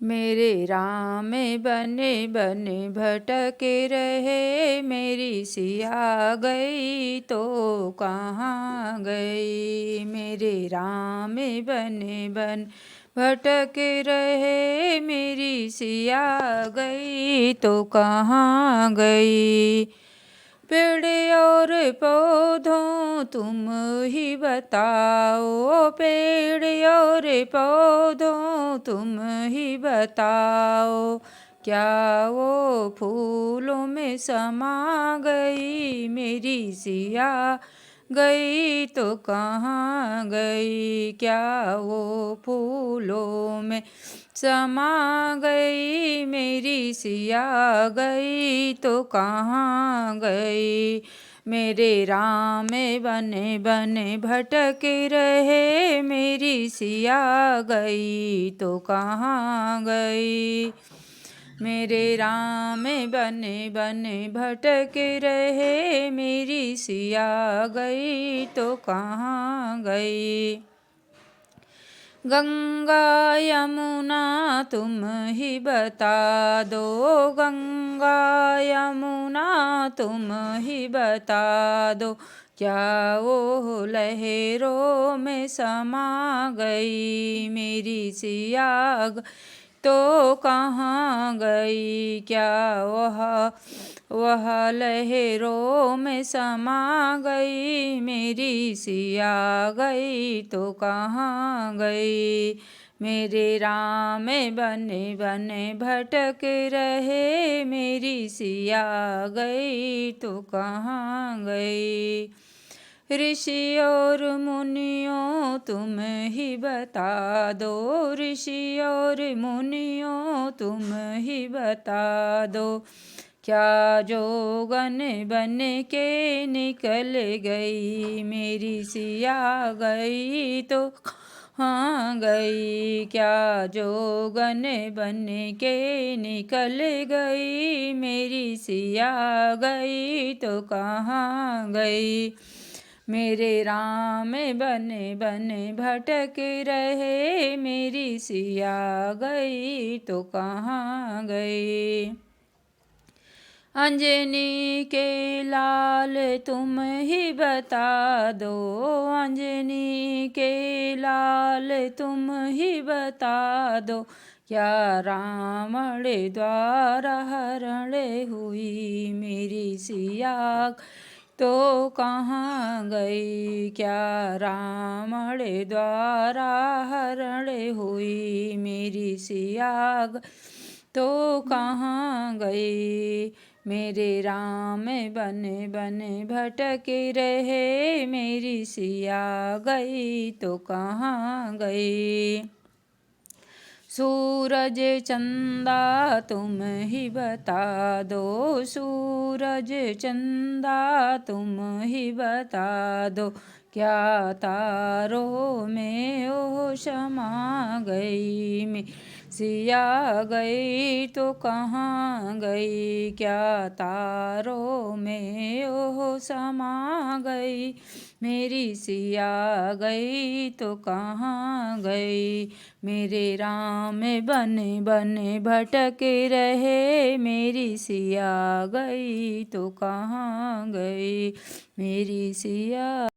मेरे राम बने बने भटके रहे, मेरी सिया गई तो कहाँ गई। मेरे राम बने बन भटके रहे, मेरी सिया गई तो कहाँ गई। पेड़ और पौधों तुम ही बताओ, पेड़ और पौधों तुम ही बताओ, क्या वो फूलों में समा गई। मेरी सिया गई तो कहाँ गई, क्या वो फूलों में समा गई। मेरी सिया गई तो कहाँ गई। मेरे राम बने बने भटके रहे, मेरी सिया गई तो कहाँ गई। मेरे राम बने बने भटके रहे, मेरी सिया गई तो कहाँ गई। गंगा यमुना तुम ही बता दो, गंगा यमुना तुम ही बता दो, क्या वो लहरों में समा गई। मेरी सिया तो कहाँ गई, क्या वह लहरों में समा गई। मेरी सिया गई तो कहाँ गई। मेरे राम बने बने भटक रहे, मेरी सिया गई तो कहाँ गई। ऋषि और मुनियों तुम ही बता दो, ऋषि और मुनियों तुम ही बता दो, क्या जोगन बन के निकल गई। मेरी सिया गई तो कहाँ गई, क्या जोगन बन के निकल गई। मेरी सिया गई तो कहाँ गई। मेरे राम बने बने भटक रहे, मेरी सिया गई तो कहाँ गई। अंजनी के लाल तुम ही बता दो, अंजनी के लाल तुम ही बता दो, क्या रावण द्वारा हरण हुई। मेरी सिया तो कहाँ गई, क्या रावण द्वारा हरण हुई। मेरी सिया तो कहाँ गई। मेरे राम बने बने भटके रहे, मेरी सिया गई तो कहाँ गई। सूरज चंदा तुम ही बता दो, सूरज चंदा तुम ही बता दो, क्या तारों में ओ समा गई। मेरी सिया गई तो कहाँ गई, क्या तारों में ओ समा गई। मेरी सिया गई तो कहाँ गई। मेरे राम बने बने भटके रहे, मेरी सिया गई तो कहाँ गई। मेरी सिया